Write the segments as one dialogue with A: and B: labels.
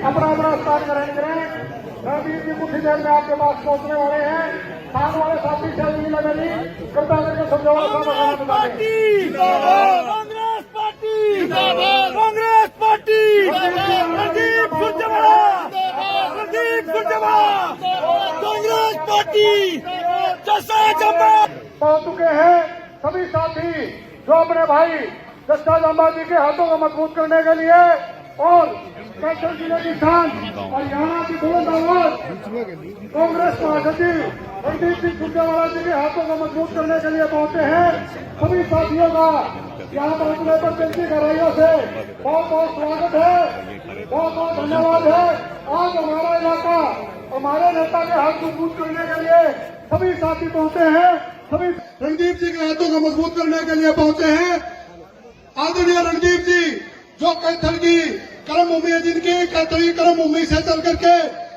A: अपना अपना स्थान ग्रहण करें। रणदीप जी कुछ ही देर में आपके पास पहुंचने वाले हैं। साथ वाले साथी चल लगनी कृपया करके समझौता
B: Congress party Congress party Congress party Randeep Surjewala Randeep Surjewala Congress party जैसा जम्बा
A: पहुंच चुके हैं सभी साथी जो अपने भाई जस्सा जांबा जी के हाथों को मजबूत करने के लिए और कैथल जिले की शान हरियाणा की बुलंद आवाज कांग्रेस महासचिव रणदीप सिंह सुरजेवाला जी के हाथों को मजबूत करने के लिए पहुंचे हैं। सभी साथियों का यहाँ पहुंचने पर जनती कार्रवाइयों से बहुत बहुत स्वागत है, बहुत बहुत धन्यवाद है। आज हमारा इलाका हमारे नेता के हाथ मजबूत करने के लिए सभी साथी पहुंचे हैं। सभी रणदीप जी के हाथों को मजबूत करने के लिए पहुंचे हैं। आदरणीय रणदीप जी जो कैथल की कर्म भूमि है, जिनकी कैथल की कर्म भूमि से चल करके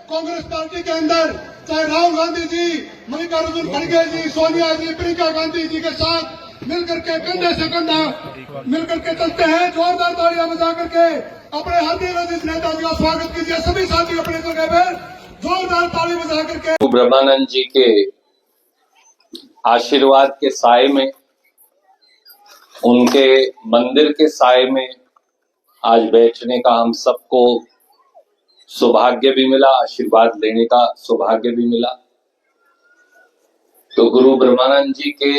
A: कांग्रेस पार्टी के अंदर चाहे राहुल गांधी जी, मल्लिकार्जुन खड़गे जी, सोनिया जी, प्रियंका गांधी जी के साथ मिलकर के कंधे से कंधा मिलकर के चलते हैं। जोरदार तालियां बजा करके अपने हृदय रंजित नेता जी का स्वागत कीजिए। सभी साथी अपने जगह पर जोरदार ताली बजा करके
C: ब्रह्मानंद जी के आशीर्वाद के साए में, उनके मंदिर के साए में आज बैठने का हम सबको सौभाग्य भी मिला, आशीर्वाद लेने का सौभाग्य भी मिला। तो गुरु ब्रह्मानंद जी के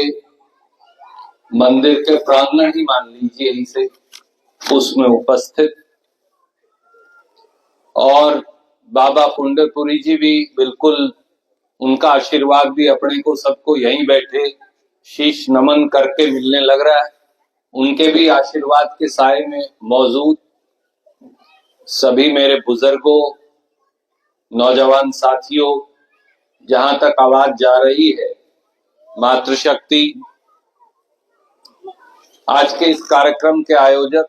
C: मंदिर के प्रांगण ही मान लीजिए इसे, उसमें उपस्थित और बाबा पुंडरपुरी जी भी बिल्कुल, उनका आशीर्वाद भी अपने को सबको यहीं बैठे शीश नमन करके मिलने लग रहा है। उनके भी आशीर्वाद के साए में मौजूद सभी मेरे बुजुर्गों, नौजवान साथियों, जहां तक आवाज जा रही है, मातृशक्ति, आज के इस कार्यक्रम के आयोजक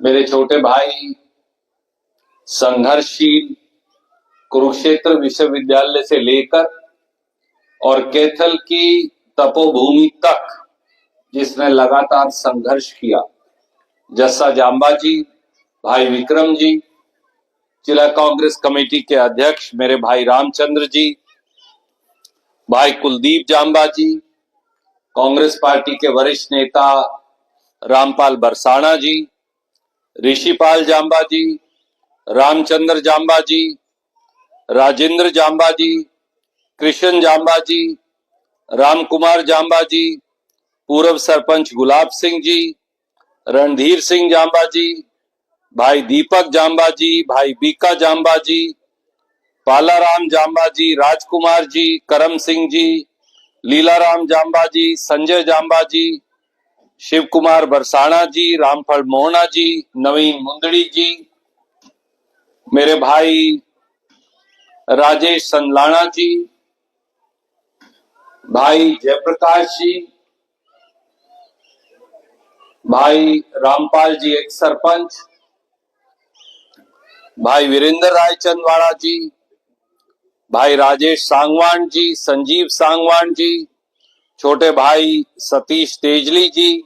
C: मेरे छोटे भाई, संघर्षशील, कुरुक्षेत्र विश्वविद्यालय से लेकर और कैथल की तपोभूमि तक जिसने लगातार संघर्ष किया, जस्सा जांबा जी, भाई विक्रम जी, जिला कांग्रेस कमेटी के अध्यक्ष मेरे भाई रामचंद्र जी, भाई कुलदीप जांबा जी, कांग्रेस पार्टी के वरिष्ठ नेता रामपाल बरसाना जी, ऋषिपाल जांबा जी, रामचंद्र जांबा जी, राजेंद्र जांबा जी, कृष्ण जांबा जी, रामकुमार जांबा जी, पूर्व सरपंच गुलाब सिंह जी, रणधीर सिंह जांबा जी, भाई दीपक जांबा जी, भाई बीका जांबा जी, पालाराम जांबा जी, राजकुमार जी, करम सिंह जी, लीलाराम जांबा जी, संजय जांबा जी, शिव कुमार बरसाना जी, रामफल मोहना जी, नवीन मुंदड़ी जी, मेरे भाई राजेश संदलाना जी, भाई जयप्रकाश जी, भाई रामपाल जी एक सरपंच, भाई वीरेंद्र राय चंदवाड़ा जी, भाई राजेश सांगवान जी, संजीव सांगवान जी, छोटे भाई सतीश तेजली जी,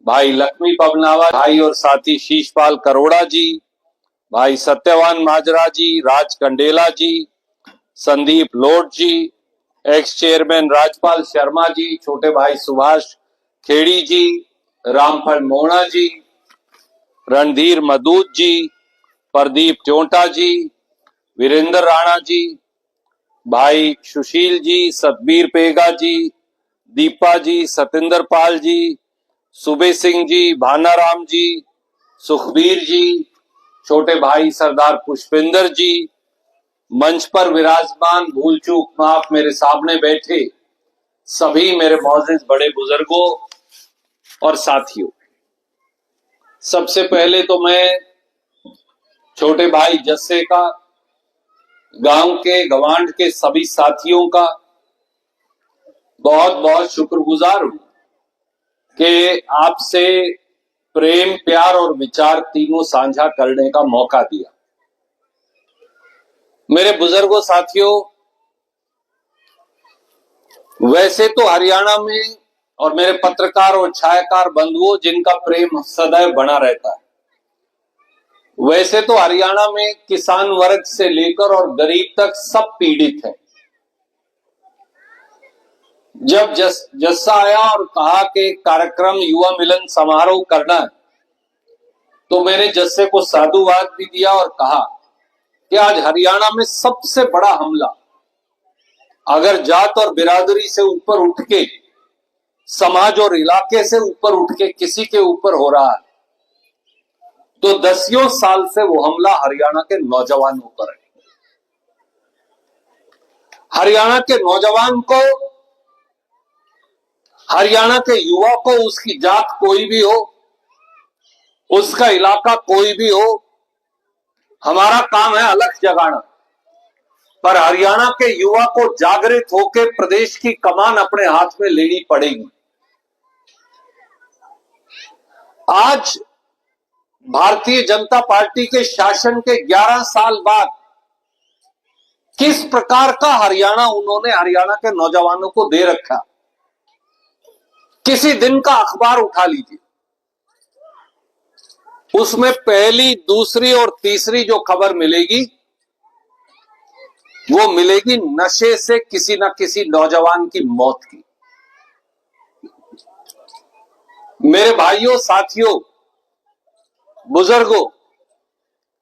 C: भाई लक्ष्मी पवनावा, भाई और साथी शीशपाल करोड़ा जी, भाई सत्यवान माजरा जी, राज कंडेला जी, संदीप लोट जी, एक्स चेयरमैन राजपाल शर्मा जी, छोटे भाई सुभाष खेड़ी जी, रामफल मोहना जी, रणधीर मदूद जी, प्रदीप चोंटा जी, वीरेंद्र राणा जी, भाई सुशील जी, सतबीर पेगा जी, दीपा जी, सतेंद्र पाल जी, सुबे सिंह जी, भानाराम जी, सुखबीर जी, छोटे भाई सरदार पुष्पेंद्र जी, मंच पर विराजमान भूल चूक माफ मेरे सामने बैठे सभी मेरे मौजूद बड़े बुजुर्गों और साथियों, सबसे पहले तो मैं छोटे भाई जस्से का, गांव के गवांड के सभी साथियों का बहुत बहुत शुक्रगुजार हूं कि आपसे प्रेम, प्यार और विचार तीनों साझा करने का मौका दिया। मेरे बुजुर्गों, साथियों, वैसे तो हरियाणा में और मेरे पत्रकार और छायाकार बंधुओं जिनका प्रेम सदैव बना रहता है, वैसे तो हरियाणा में किसान वर्ग से लेकर और गरीब तक सब पीड़ित है। जब जस्सा आया और कहा कि कार्यक्रम युवा मिलन समारोह करना है, तो मैंने जस्से को साधुवाद भी दिया और कहा कि आज हरियाणा में सबसे बड़ा हमला अगर जात और बिरादरी से ऊपर उठ के, समाज और इलाके से ऊपर उठ के किसी के ऊपर हो रहा है, तो दसियों साल से वो हमला हरियाणा के नौजवानों पर है। हरियाणा के नौजवान को, हरियाणा के युवा को, उसकी जात कोई भी हो, उसका इलाका कोई भी हो, हमारा काम है अलख जगाना। पर हरियाणा के युवा को जागृत होकर प्रदेश की कमान अपने हाथ में लेनी पड़ेगी। आज भारतीय जनता पार्टी के शासन के 11 साल बाद किस प्रकार का हरियाणा उन्होंने हरियाणा के नौजवानों को दे रखा, किसी दिन का अखबार उठा लीजिए, उसमें पहली, दूसरी और तीसरी जो खबर मिलेगी वो मिलेगी नशे से किसी न किसी नौजवान की मौत की। मेरे भाइयों, साथियों, बुजुर्गों,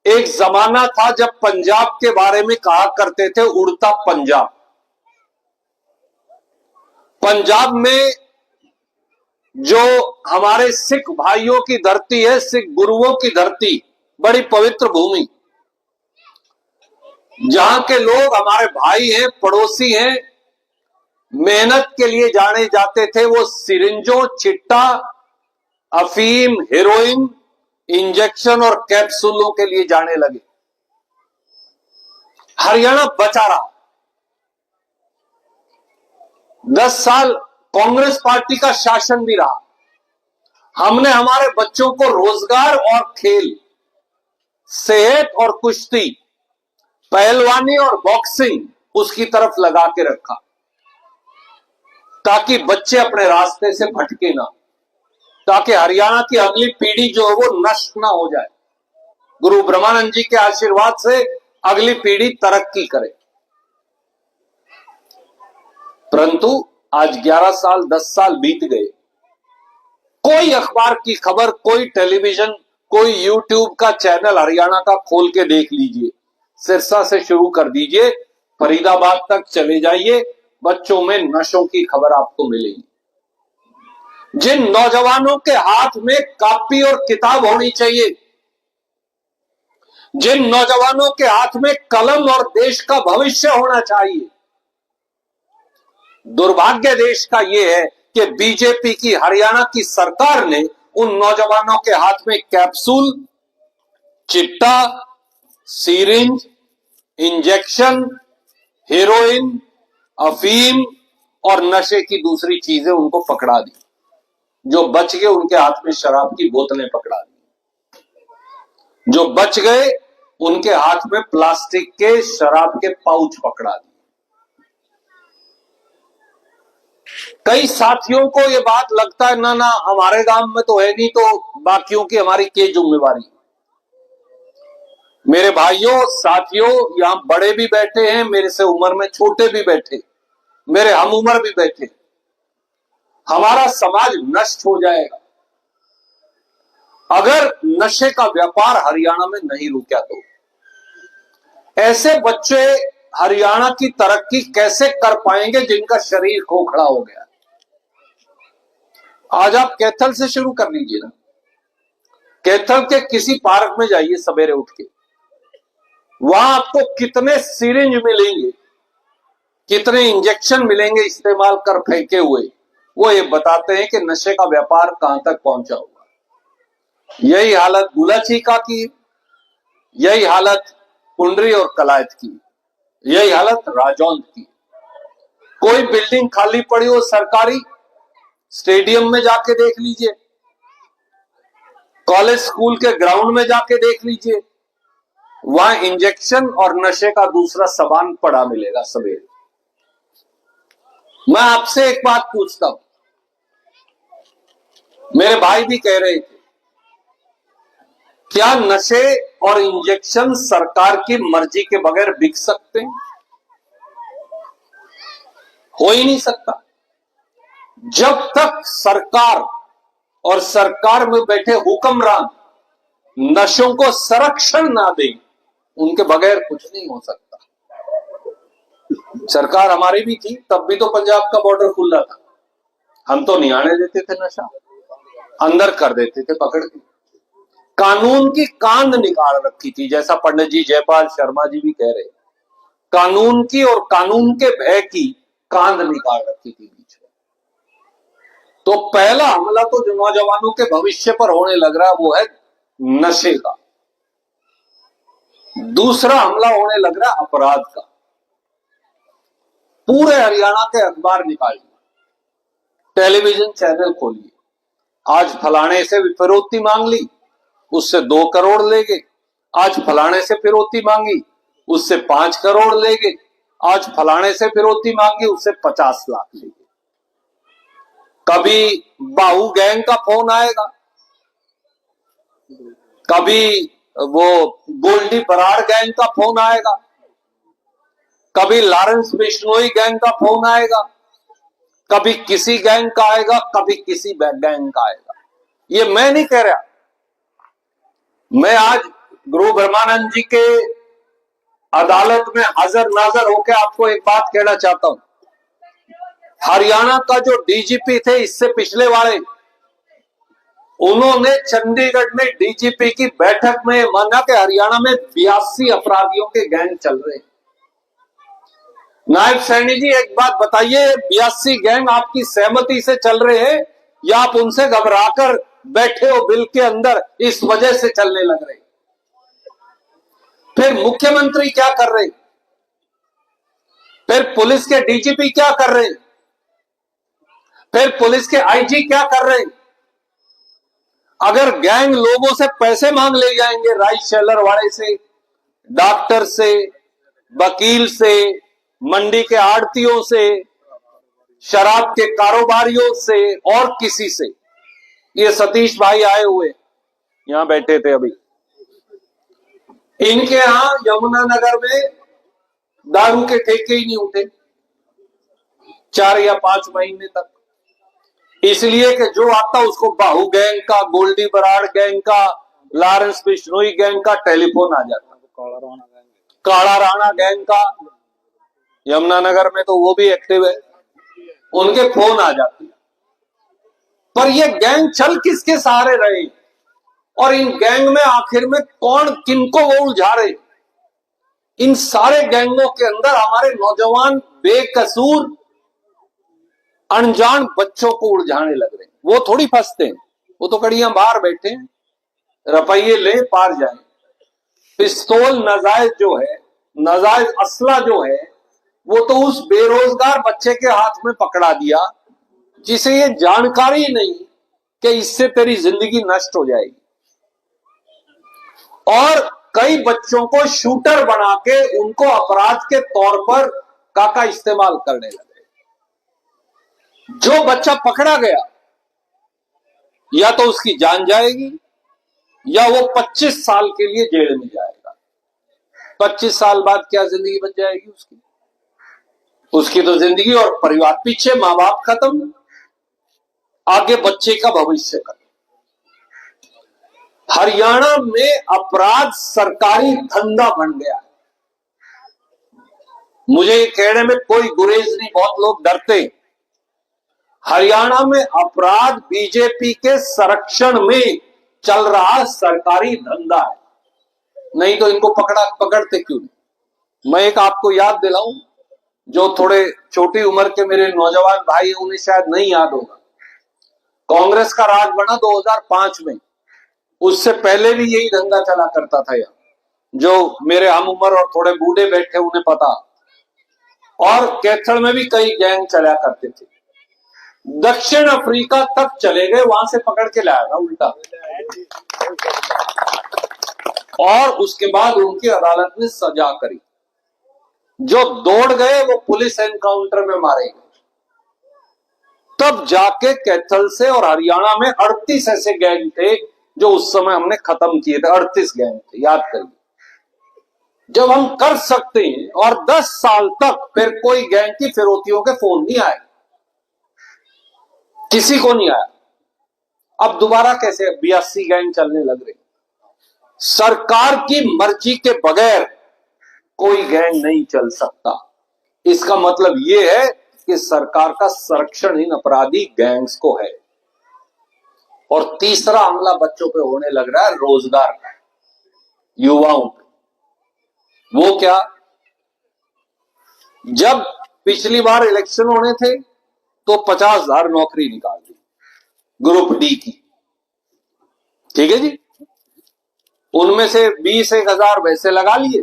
C: एक जमाना था जब पंजाब के बारे में कहा करते थे उड़ता पंजाब। पंजाब में जो हमारे सिख भाइयों की धरती है, सिख गुरुओं की धरती, बड़ी पवित्र भूमि, जहां के लोग हमारे भाई हैं, पड़ोसी हैं, मेहनत के लिए जाने जाते थे, वो सिरिंजों, चिट्टा, अफीम, हेरोइन, इंजेक्शन और कैप्सूलों के लिए जाने लगे। हरियाणा बचा रहा। 10 साल कांग्रेस पार्टी का शासन भी रहा। हमने हमारे बच्चों को रोजगार और खेल, सेहत और कुश्ती, पहलवानी और बॉक्सिंग उसकी तरफ लगा के रखा, ताकि बच्चे अपने रास्ते से भटके ना, ताकि हरियाणा की अगली पीढ़ी जो है वो नष्ट ना हो जाए। गुरु ब्रह्मानंद जी के आशीर्वाद से अगली पीढ़ी तरक्की करे। परंतु आज 11 साल, 10 साल बीत गए, कोई अखबार की खबर, कोई टेलीविजन, कोई यूट्यूब का चैनल हरियाणा का खोल के देख लीजिए, सिरसा से शुरू कर दीजिए, फरीदाबाद तक चले जाइए, बच्चों में नशों की खबर आपको मिलेगी। जिन नौजवानों के हाथ में कॉपी और किताब होनी चाहिए, जिन नौजवानों के हाथ में कलम और देश का भविष्य होना चाहिए, दुर्भाग्य देश का यह है कि बीजेपी की हरियाणा की सरकार ने उन नौजवानों के हाथ में कैप्सूल, चिट्टा, सीरिंज, इंजेक्शन, हेरोइन, अफीम और नशे की दूसरी चीजें उनको पकड़ा दी। जो बच गए उनके हाथ में शराब की बोतलें पकड़ा दी। जो बच गए उनके हाथ में प्लास्टिक के शराब के पाउच पकड़ा दिए। कई साथियों को यह बात लगता है, ना ना हमारे गांव में तो है नहीं, तो बाकियों की हमारी क्या जिम्मेवारी। मेरे भाइयों, साथियों, यहां बड़े भी बैठे हैं, मेरे से उम्र में छोटे भी बैठे, मेरे हम उम्र भी बैठे। हमारा समाज नष्ट हो जाएगा अगर नशे का व्यापार हरियाणा में नहीं रुका तो। ऐसे बच्चे हरियाणा की तरक्की कैसे कर पाएंगे जिनका शरीर खोखला हो गया। आज आप कैथल से शुरू कर लीजिए ना, कैथल के किसी पार्क में जाइए सवेरे उठ के, वहां आपको कितने सिरिंज मिलेंगे, कितने इंजेक्शन मिलेंगे इस्तेमाल कर फेंके हुए, वो ये बताते हैं कि नशे का व्यापार कहां तक पहुंचा हुआ। यही हालत गुलाचीका की, यही हालत पुंडरी और कलायत की, यही हालत राजौंद की। कोई बिल्डिंग खाली पड़ी हो सरकारी, स्टेडियम में जाके देख लीजिए, कॉलेज स्कूल के ग्राउंड में जाके देख लीजिए, वहां इंजेक्शन और नशे का दूसरा सामान पड़ा मिलेगा सवेरे। मैं आपसे एक बात पूछता हूं, मेरे भाई भी कह रहे थे, क्या नशे और इंजेक्शन सरकार की मर्जी के बगैर बिक सकते हैं? हो ही नहीं सकता। जब तक सरकार और सरकार में बैठे हुक्मरान नशों को संरक्षण ना दे, उनके बगैर कुछ नहीं हो सकता। सरकार हमारी भी थी, तब भी तो पंजाब का बॉर्डर खुला था। हम तो नहीं आने देते थे नशा, अंदर कर देते थे पकड़ के। कानून की कांध निकाल रखी थी, जैसा पंडित जी जयपाल शर्मा जी भी कह रहे, कानून की और कानून के भय की कांध निकाल रखी थी बीच में। तो पहला हमला तो जो नौजवानों के भविष्य पर होने लग रहा है वो है नशे का। दूसरा हमला होने लग रहा है अपराध का। पूरे हरियाणा के अखबार निकालिए, टेलीविजन चैनल खोलिए, आज फलाने से फिरौती मांग ली, उससे 2 करोड़ ले गए। आज फलाने से फिरौती मांगी, उससे 5 करोड़ ले गए। आज फलाने से फिरौती मांगी, उससे 50 लाख ले गए। कभी बाहू गैंग का फोन आएगा, कभी वो गोल्डी बराड़ गैंग का फोन आएगा, कभी लॉरेंस बिश्नोई गैंग का फोन आएगा, कभी किसी गैंग का आएगा, कभी किसी गैंग का आएगा। ये मैं नहीं कह रहा, मैं आज गुरु ब्रह्मानंद जी के अदालत में हाजिर नाजर होकर आपको एक बात कहना चाहता हूं। हरियाणा का जो डीजीपी थे इससे पिछले वाले, उन्होंने चंडीगढ़ में डीजीपी की बैठक में माना कि हरियाणा में 82 अपराधियों के गैंग चल रहे हैं। नायब सैनी जी एक बात बताइए, 82 गैंग आपकी सहमति से चल रहे हैं या आप उनसे घबराकर बैठे हो बिल के अंदर, इस वजह से चलने लग रहे? फिर मुख्यमंत्री क्या कर रहे? फिर पुलिस के डीजीपी क्या कर रहे? फिर पुलिस के आईजी क्या कर रहे? अगर गैंग लोगों से पैसे मांग ले जाएंगे, राइस सेलर वाले से, डॉक्टर से, वकील से, मंडी के आड़तियों से, शराब के कारोबारियों से और किसी से, ये सतीश भाई आए हुए यहां बैठे थे अभी, इनके यहां यमुनानगर में दारू के ठेके ही नहीं उठे 4 या 5 महीने तक, इसलिए कि जो आता उसको बाहू गैंग का, गोल्डी बराड़ गैंग का, लॉरेंस बिश्नोई गैंग का टेलीफोन आ जाता, काला राणा गैंग का, यमुनानगर में तो वो भी एक्टिव है, उनके फोन आ जाते। पर ये गैंग चल किसके सहारे रहे और इन गैंग में आखिर में कौन किनको वो उलझा रहे? इन सारे गैंगों के अंदर हमारे नौजवान बेकसूर अनजान बच्चों को उलझाने लग रहे हैं। वो थोड़ी फंसते हैं, वो तो कड़ियां बाहर बैठे हैं, रुपये ले पार जाए। पिस्तौल नाजायज जो है, नाजायज असला जो है, वो तो उस बेरोजगार बच्चे के हाथ में पकड़ा दिया जिसे ये जानकारी नहीं कि इससे तेरी जिंदगी नष्ट हो जाएगी, और कई बच्चों को शूटर बना के उनको अपराध के तौर पर काका इस्तेमाल करने लगे। जो बच्चा पकड़ा गया या तो उसकी जान जाएगी या वो 25 साल के लिए जेल में जाएगा। 25 साल बाद क्या जिंदगी बच जाएगी उसकी? उसकी तो जिंदगी और परिवार, पीछे मां बाप खत्म, आगे बच्चे का भविष्य खत्म। हरियाणा में अपराध सरकारी धंधा बन गया है। मुझे ये कहने में कोई गुरेज नहीं, बहुत लोग डरते। हरियाणा में अपराध बीजेपी के संरक्षण में चल रहा सरकारी धंधा है, नहीं तो इनको पकड़ते क्यों नहीं? मैं एक आपको याद दिलाऊं, जो थोड़े छोटी उम्र के मेरे नौजवान भाई हैं उन्हें शायद नहीं याद होगा, कांग्रेस का राज बना 2005 में, उससे पहले भी यही धंधा चला करता था यार, जो मेरे हम उम्र और थोड़े बूढ़े बैठे उन्हें पता। और कैथल में भी कई गैंग चला करते थे, दक्षिण अफ्रीका तक चले गए, वहां से पकड़ के लाया था उल्टा, और उसके बाद उनकी अदालत ने सजा करी। जो दौड़ गए वो पुलिस एनकाउंटर में मारे गए। तब जाके कैथल से और हरियाणा में 38 ऐसे गैंग थे जो उस समय हमने खत्म किए थे। 38 गैंग थे, याद करिए। जब हम कर सकते हैं और 10 साल तक फिर कोई गैंग की फिरौतियों के फोन नहीं आए, किसी को नहीं आया, अब दोबारा कैसे 82 गैंग चलने लग रहे? सरकार की मर्जी के बगैर कोई गैंग नहीं चल सकता। इसका मतलब यह है कि सरकार का संरक्षण इन अपराधी गैंग्स को है। और तीसरा हमला बच्चों पे होने लग रहा है, रोजगार का, युवाओं पे। वो क्या? जब पिछली बार इलेक्शन होने थे तो 50,000 नौकरी निकाल दी ग्रुप डी की, ठीक है जी। उनमें से 20-1,000 वैसे लगा लिए,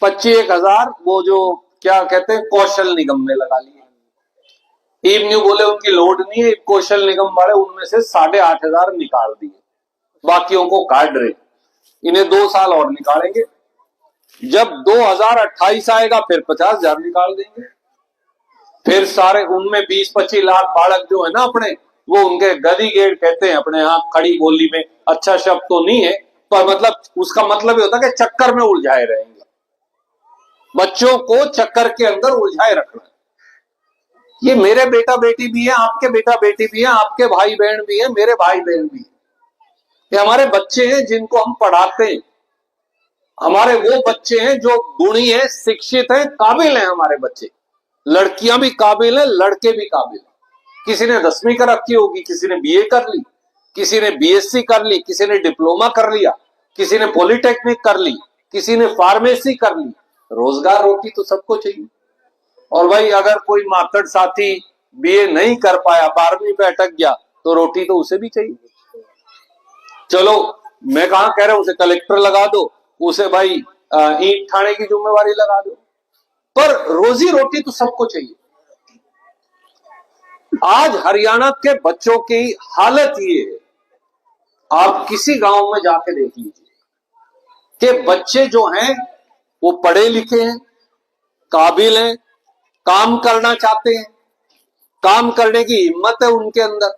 C: 25,000 वो जो क्या कहते हैं कौशल निगम में लगा लिए। न्यू बोले उनकी लोड नहीं है, कौशल निगम वाले उनमें से 8,500 निकाल दिए, बाकियों को काट रहे। इन्हें 2 साल और निकालेंगे, जब 2028 आएगा फिर 50,000 निकाल देंगे। फिर सारे उनमें 20-25 लाख बालक जो है ना अपने, वो उनके गधी गेट कहते हैं अपने यहाँ खड़ी बोली में, अच्छा शब्द तो नहीं है पर मतलब उसका मतलब ये होता है कि चक्कर में उलझाए रहेंगे, बच्चों को चक्कर के अंदर उलझाए रखना। ये मेरे बेटा बेटी भी है, आपके बेटा बेटी भी है, आपके भाई बहन भी है, मेरे भाई बहन भी है। ये हमारे बच्चे हैं जिनको हम पढ़ाते हैं, हमारे वो बच्चे हैं जो गुणी है, शिक्षित हैं, काबिल हैं। हमारे बच्चे, लड़कियां भी काबिल हैं, लड़के भी काबिल हैं। किसी ने 10वीं कर रखी होगी, किसी ने बीए कर ली, किसी ने बीएससी कर ली, किसी ने डिप्लोमा कर लिया, किसी ने पॉलिटेक्निक कर ली, किसी ने फार्मेसी कर ली। रोजगार रोटी तो सबको चाहिए। और भाई अगर कोई माकड़ साथी बीए नहीं कर पाया, 12वीं पे अटक गया, तो रोटी तो उसे भी चाहिए। चलो मैं कहां कह रहा हूं उसे कलेक्टर लगा दो, उसे भाई ईंट ठाणे की जिम्मेवारी लगा दो, पर रोजी रोटी तो सबको चाहिए। आज हरियाणा के बच्चों की हालत ये है, आप किसी गांव में जाके देख लीजिए कि बच्चे जो हैं वो पढ़े लिखे हैं, काबिल हैं, काम करना चाहते हैं, काम करने की हिम्मत है उनके अंदर,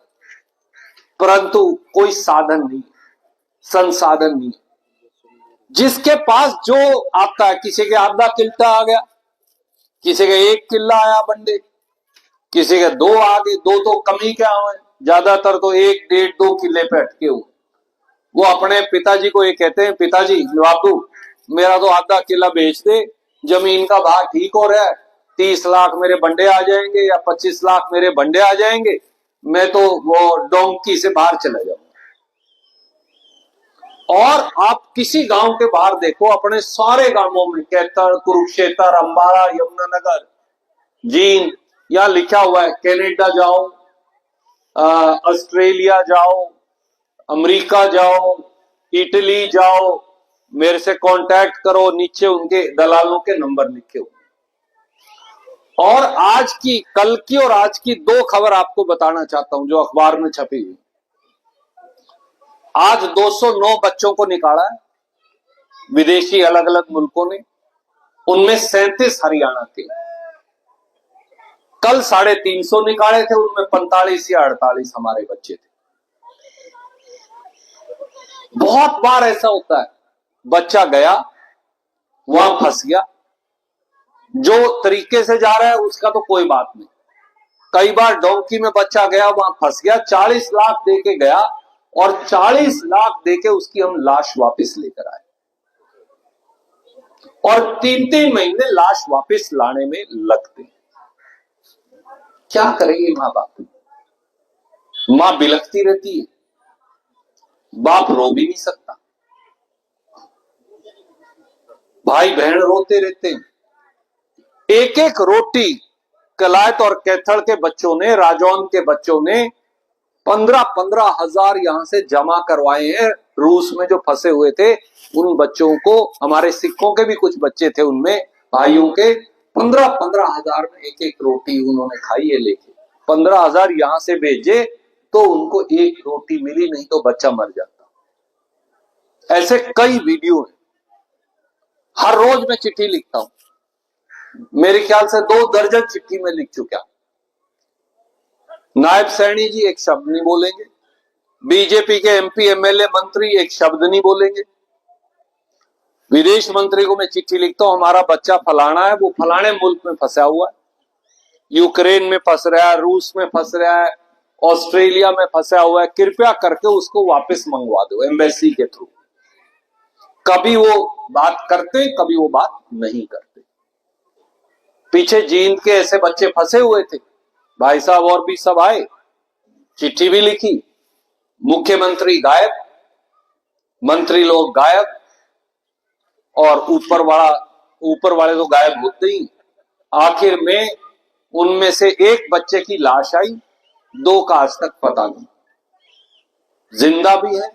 C: परंतु कोई साधन नहीं, संसाधन नहीं। जिसके पास जो आता है, किसी के आधा किल्ला आ गया, किसी के 1 किल्ला आया बंदे, किसी के 2 आ गए, 2 तो कम ही क्या हुए, ज्यादातर तो 1, 1.5, 2 किल्ले पे अटके हुए। वो अपने पिताजी को ये कहते हैं, पिताजी बाबू मेरा तो आधा किला बेच दे, जमीन का भाव ठीक हो रहा है, 30 लाख मेरे बंडे आ जाएंगे या 25 लाख मेरे बंडे आ जाएंगे, मैं तो वो डोंकी से बाहर चला जाऊंगा। और आप किसी गांव के बाहर देखो, अपने सारे गांवों में कैथल, कुरुक्षेत्र, अंबाला, यमुनानगर, जींद, यहां लिखा हुआ है कनाडा जाओ, ऑस्ट्रेलिया जाओ, अमेरिका जाओ, इटली जाओ, मेरे से कांटेक्ट करो, नीचे उनके दलालों के नंबर लिखे हुए। और आज की, कल की और आज की 2 खबर आपको बताना चाहता हूं जो अखबार में छपी हुई। आज 209 बच्चों को निकाला है विदेशी अलग अलग मुल्कों ने, उनमें 37 हरियाणा के। कल 350 निकाले थे, उनमें 45 या 48 हमारे बच्चे थे। बहुत बार ऐसा होता है, बच्चा गया वहां फंस गया, जो तरीके से जा रहा है उसका तो कोई बात नहीं। कई बार डोंकी में बच्चा गया, वहां फंस गया, 40 लाख दे के गया और 40 लाख देके उसकी हम लाश वापस लेकर आए, और 3-3 महीने लाश वापस लाने में लगते हैं। क्या करेंगे मां बाप? मां बिलखती रहती है, बाप रो भी नहीं सकता, भाई बहन रोते रहते हैं। एक एक रोटी कलायत और कैथल के बच्चों ने, राजौन के बच्चों ने 15-15 हजार यहां से जमा करवाए हैं। रूस में जो फंसे हुए थे उन बच्चों को, हमारे सिखों के भी कुछ बच्चे थे उनमें, भाइयों के, 15-15 हजार में एक एक रोटी उन्होंने खाई है लेके। 15 हजार यहां से भेजे तो उनको एक रोटी मिली, नहीं तो बच्चा मर जाता। ऐसे कई वीडियो हैं, हर रोज मैं चिट्ठी लिखता हूं, मेरे ख्याल से 2 दर्जन चिट्ठी में लिख चुका। नायब सैनी जी एक शब्द नहीं बोलेंगे, बीजेपी के एमपी एमएलए मंत्री एक शब्द नहीं बोलेंगे। विदेश मंत्री को मैं चिट्ठी लिखता हूं, हमारा बच्चा फलाना है, वो फलाने मुल्क में फंसा हुआ है, यूक्रेन में फंस रहा है, रूस में फंस रहा है, ऑस्ट्रेलिया में फंसा हुआ है, कृपया करके उसको वापस मंगवा दो एम्बेसी के थ्रू। कभी वो बात करते, कभी वो बात नहीं करते। पीछे जींद के ऐसे बच्चे फंसे हुए थे, भाई साहब और भी सब आए, चिट्ठी भी लिखी, मुख्यमंत्री गायब, मंत्री लोग गायब, और ऊपर वाले तो गायब होते ही। आखिर में उनमें से एक बच्चे की लाश आई, 2 का आज तक पता नहीं, जिंदा भी है,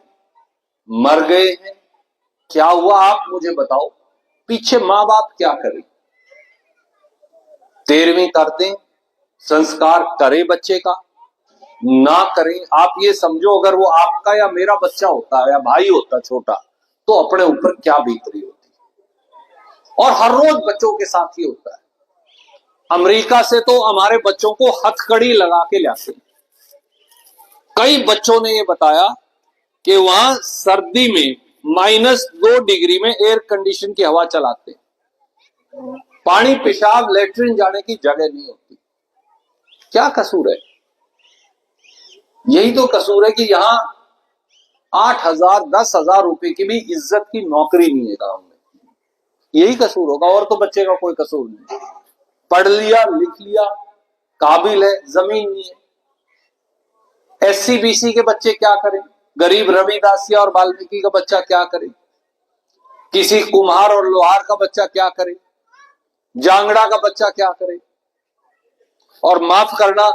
C: मर गए हैं, क्या हुआ आप मुझे बताओ। पीछे मां बाप क्या करें? 13वीं कर दें, संस्कार करें बच्चे का, ना करें। आप ये समझो, अगर वो आपका या मेरा बच्चा होता या भाई होता छोटा, तो अपने ऊपर क्या बीतरी होती। और हर रोज बच्चों के साथ ही होता है। अमेरिका से तो हमारे बच्चों को हथकड़ी लगा के लाते। कई बच्चों ने ये बताया कि वहां सर्दी में -2 डिग्री में एयर कंडीशन की हवा चलाते, पानी पेशाब लेटरिन जाने की जगह नहीं होती। क्या कसूर है? यही तो कसूर है कि यहां 8,000 10,000 रुपए की भी इज्जत की नौकरी नहीं है गांव में। यही कसूर होगा, और तो बच्चे का कोई कसूर नहीं। पढ़ लिया, लिख लिया, काबिल है, जमीन नहीं है। SC BC के बच्चे क्या करें? गरीब रविदासिया और वाल्मीकि का बच्चा क्या करे? किसी कुम्हार और लोहार का बच्चा क्या करे? जांगड़ा का बच्चा क्या करे? और माफ करना,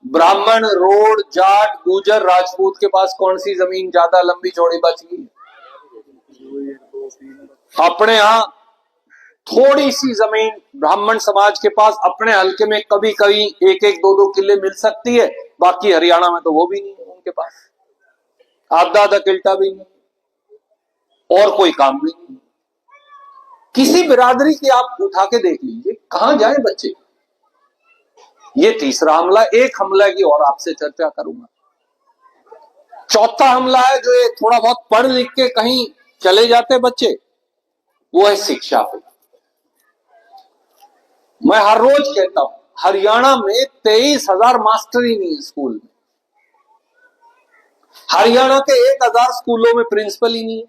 C: ब्राह्मण, रोड, जाट, गुजर, राजपूत के पास कौन सी जमीन ज्यादा लंबी चौड़ी बच गई? अपने यहां थोड़ी सी जमीन ब्राह्मण समाज के पास अपने हल्के में कभी कभी 1-1 2-2 किले मिल सकती है, बाकी हरियाणा में तो वो भी नहीं है उनके पास, आधा किल्टा भी नहीं, और कोई काम भी नहीं। किसी बिरादरी की आप उठा के देख लीजिए, कहां जाए बच्चे। ये तीसरा हमला। एक हमला की और आपसे चर्चा करूंगा। चौथा हमला है जो ये थोड़ा बहुत पढ़ लिख के कहीं चले जाते बच्चे, वो है शिक्षा पे। मैं हर रोज कहता हूं, हरियाणा में 23,000 मास्टर ही नहीं है स्कूल में। हरियाणा के 1,000 स्कूलों में प्रिंसिपल ही नहीं है।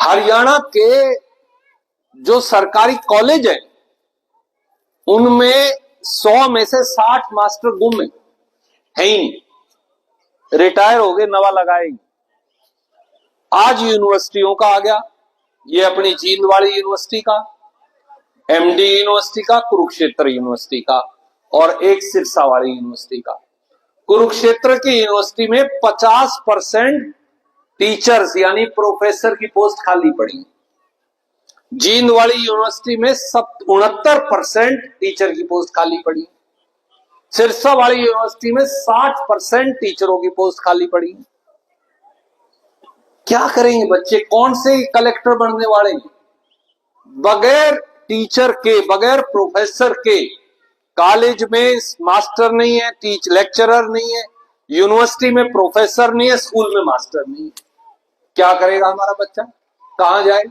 C: हरियाणा के जो सरकारी कॉलेज है उनमें 100 में से 60 मास्टर गुम है ही नहीं, रिटायर हो गए, नवा लगाएंगे। आज यूनिवर्सिटियों का आ गया, ये अपनी जींदवाड़ी यूनिवर्सिटी का, MD यूनिवर्सिटी का, कुरुक्षेत्र यूनिवर्सिटी का, और एक सिरसा वाली यूनिवर्सिटी का। कुरुक्षेत्र की यूनिवर्सिटी में 50% टीचर्स यानी प्रोफेसर की पोस्ट खाली पड़ी। जींदवाड़ी यूनिवर्सिटी में 69% टीचर की पोस्ट खाली पड़ी। सिरसा वाली यूनिवर्सिटी में 60% टीचरों की पोस्ट खाली पड़ी। क्या करेंगे बच्चे? कौन से कलेक्टर बनने वाले हैं? बगैर टीचर के, बगैर प्रोफेसर के कॉलेज में मास्टर नहीं है, लेक्चरर नहीं है, यूनिवर्सिटी में प्रोफेसर नहीं है, स्कूल में मास्टर नहीं है। क्या करेगा हमारा बच्चा? कहां जाए?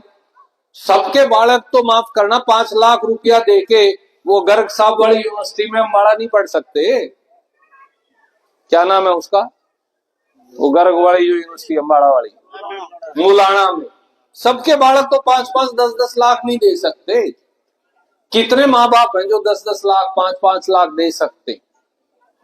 C: सबके बालक तो माफ करना 5 लाख रुपया देके वो गर्ग साहब वाली यूनिवर्सिटी में अम्बाड़ा नहीं पढ़ सकते। क्या नाम है उसका, वो गर्ग वाली यूनिवर्सिटी अम्बाड़ा वाली, मुलाना में। सबके बालक तो 5-5 10-10 लाख नहीं दे सकते। कितने माँ बाप हैं जो 10-10 लाख 5-5 लाख दे सकते?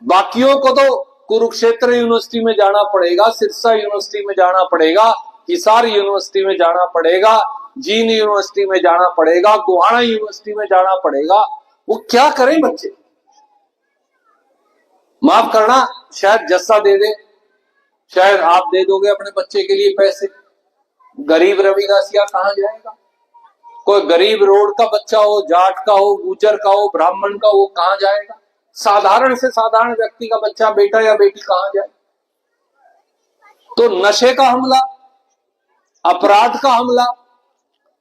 C: बाकियों को तो कुरुक्षेत्र यूनिवर्सिटी में जाना पड़ेगा, सिरसा यूनिवर्सिटी में जाना पड़ेगा, हिसार यूनिवर्सिटी में जाना पड़ेगा, जींद यूनिवर्सिटी में जाना पड़ेगा, गोहाना यूनिवर्सिटी में जाना पड़ेगा। वो क्या करें बच्चे? माफ करना, शायद जस्सा दे दे, शायद आप दे दोगे अपने बच्चे के लिए पैसे। गरीब रविदासिया कहां जाएगा? कोई गरीब रोड का बच्चा हो, जाट का हो, गुजर का हो, ब्राह्मण का, वो कहां जाएगा? साधारण से साधारण व्यक्ति का बच्चा, बेटा या बेटी कहां जाए? तो नशे का हमला, अपराध का हमला,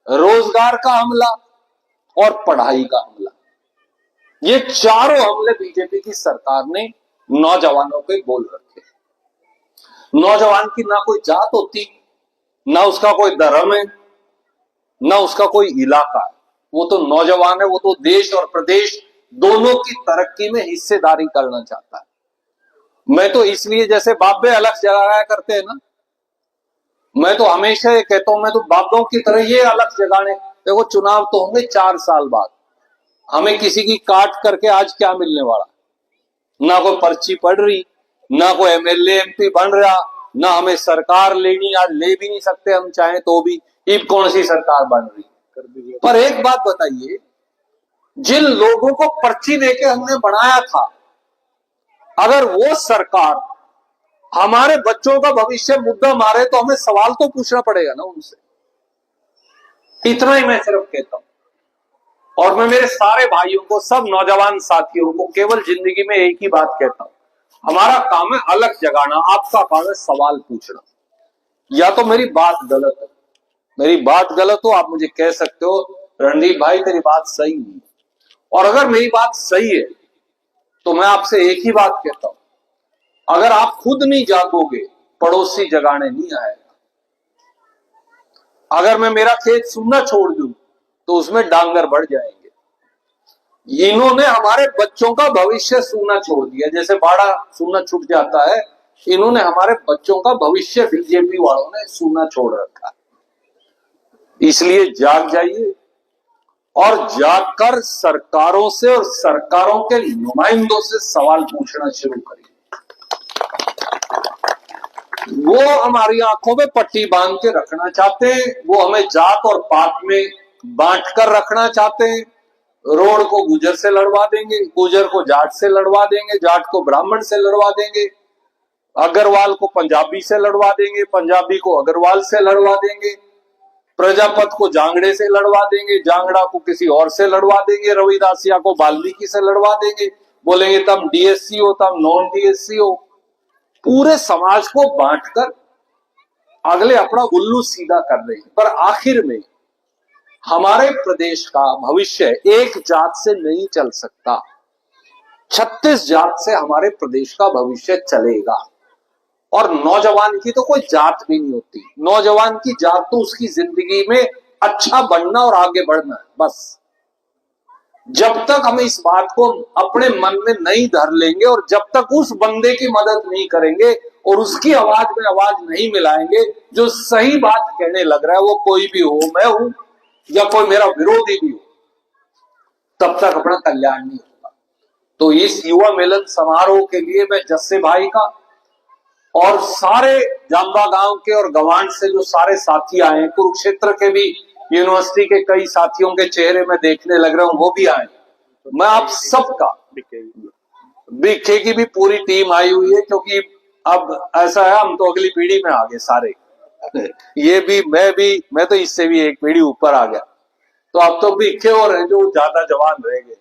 C: रोजगार का हमला और पढ़ाई का हमला, ये चारों हमले बीजेपी की सरकार ने नौजवानों पे बोल रखे। नौजवान की ना कोई जात होती, ना उसका कोई धर्म है, ना उसका कोई इलाका है। वो तो नौजवान है, वो तो देश और प्रदेश दोनों की तरक्की में हिस्सेदारी करना चाहता है। मैं तो इसलिए, जैसे बाबे अलग जगाया करते हैं ना, मैं तो हमेशा ये कहता हूं, मैं तो बाबों की तरह ये अलग जगाने, देखो चुनाव तो होंगे 4 साल बाद, हमें किसी की काट करके आज क्या मिलने वाला, ना कोई पर्ची पड़ रही, ना कोई एमएलए एमपी बन रहा, ना हमें सरकार लेनी, आज ले भी नहीं सकते हम चाहें तो भी, अब कौन सी सरकार बन रही। पर एक बात बताइए, जिन लोगों को पर्ची देके हमने बनाया था, अगर वो सरकार हमारे बच्चों का भविष्य मुद्दा मारे तो हमें सवाल तो पूछना पड़ेगा ना उनसे। इतना ही मैं सिर्फ कहता हूं। और मैं मेरे सारे भाइयों को, सब नौजवान साथियों को केवल जिंदगी में एक ही बात कहता हूं, हमारा काम है अलग जगाना, आपका काम है सवाल पूछना। या तो मेरी बात गलत है, मेरी बात गलत हो आप मुझे कह सकते हो, रणदीप भाई तेरी बात सही नहीं, और अगर मेरी बात सही है तो मैं आपसे एक ही बात कहता हूं, अगर आप खुद नहीं जागोगे पड़ोसी जगाने नहीं आएगा। अगर मैं मेरा खेत सूना छोड़ दूं तो उसमें डांगर बढ़ जाएंगे। इन्होंने हमारे बच्चों का भविष्य सूना छोड़ दिया, जैसे बाड़ा सूना छूट जाता है, इन्होंने हमारे बच्चों का भविष्य बीजेपी वालों ने सूना छोड़ रखा। इसलिए जाग जाइए और जागकर सरकारों से और सरकारों के नुमाइंदों से सवाल पूछना शुरू करिए। वो हमारी आंखों में पट्टी बांध के रखना चाहते हैं, वो हमें जात और पात में बांट कर रखना चाहते हैं। रोड को गुजर से लड़वा देंगे, गुजर को जाट से लड़वा देंगे, जाट को ब्राह्मण से लड़वा देंगे, अग्रवाल को पंजाबी से लड़वा देंगे, पंजाबी को अग्रवाल से लड़वा देंगे, प्रजापत को जांगड़े से लड़वा देंगे, जांगड़ा को किसी और से लड़वा देंगे, रविदासिया को वाल्मीकि से लड़वा देंगे, बोलेंगे तुम डीएससी हो, तुम नॉन डीएससी हो। पूरे समाज को बांटकर अगले अपना उल्लू सीधा कर रहे हैं। पर आखिर में हमारे प्रदेश का भविष्य एक जात से नहीं चल सकता, 36 जात से हमारे प्रदेश का भविष्य चलेगा। और नौजवान की तो कोई जात भी नहीं होती, नौजवान की जात तो उसकी जिंदगी में अच्छा बनना और आगे बढ़ना है, बस। जब तक हम इस बात को अपने मन में नहीं धर लेंगे और जब तक उस बंदे की मदद नहीं करेंगे और उसकी आवाज में आवाज नहीं मिलाएंगे जो सही बात कहने लग रहा है, वो कोई भी हो, मैं हूं या कोई मेरा विरोधी भी हो, तब तक अपना कल्याण नहीं होगा। तो इस युवा मिलन समारोह के लिए मैं जस्से भाई का और सारे जांबा गांव के और गवांड से जो सारे साथी आए हैं, कुरुक्षेत्र के भी यूनिवर्सिटी के कई साथियों के चेहरे में देखने लग रहा हूं, वो भी आए। मैं आप सबका, बीके की भी पूरी टीम आई हुई है, क्योंकि अब ऐसा है हम तो अगली पीढ़ी में आ गए सारे, ये भी मैं तो इससे भी एक पीढ़ी ऊपर आ गया। तो अब तो बीके और हैं जो ज्यादा जवान रह गए।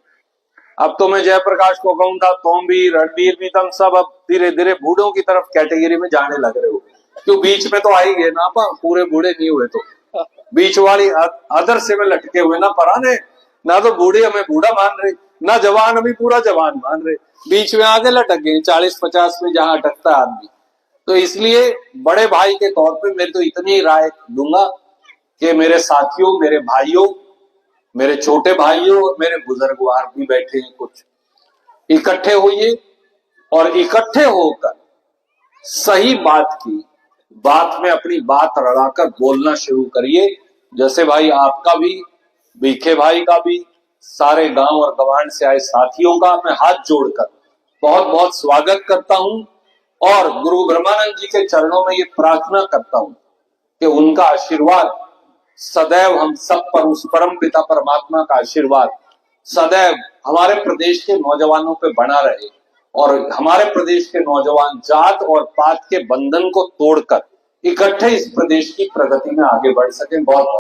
C: अब तो मैं जयप्रकाश को कहूंगा, तुम भी, रणबीर भी, तुम सब अब धीरे धीरे बूढ़ों की तरफ कैटेगरी में जाने लग रहे हो, क्यों बीच में तो आ ही गए ना, पूरे बूढ़े नहीं हुए, तो बीच वाली अदर से में लटके हुए ना, पराने ना तो बूढ़े हमें बूढ़ा मान रहे, ना जवान अभी पूरा जवान मान रहे, बीच में आगे लटक गए 40-50 में जहां अटकता आदमी। तो इसलिए बड़े भाई के तौर पे मैं तो इतनी राय दूंगा कि मेरे साथियों, मेरे भाइयों, मेरे छोटे भाइयों और मेरे बुजुर्गवार भी बैठे हैं, कुछ इकट्ठे होइए और इकट्ठे होकर सही बात की बात में अपनी बात रड़ाकर बोलना शुरू करिए। जैसे भाई आपका भी, बीखे भाई का भी, सारे गांव और गवांड से आए साथियों का मैं हाथ जोड़कर बहुत बहुत स्वागत करता हूं और गुरु ब्रह्मानंद जी के चरणों में ये प्रार्थना करता हूं कि उनका आशीर्वाद सदैव हम सब पर, उस परम पिता परमात्मा का आशीर्वाद सदैव हमारे प्रदेश के नौजवानों पे बना रहे और हमारे प्रदेश के नौजवान जात और पात के बंधन को तोड़कर इकट्ठे इस प्रदेश की प्रगति में आगे बढ़ सकें। बहुत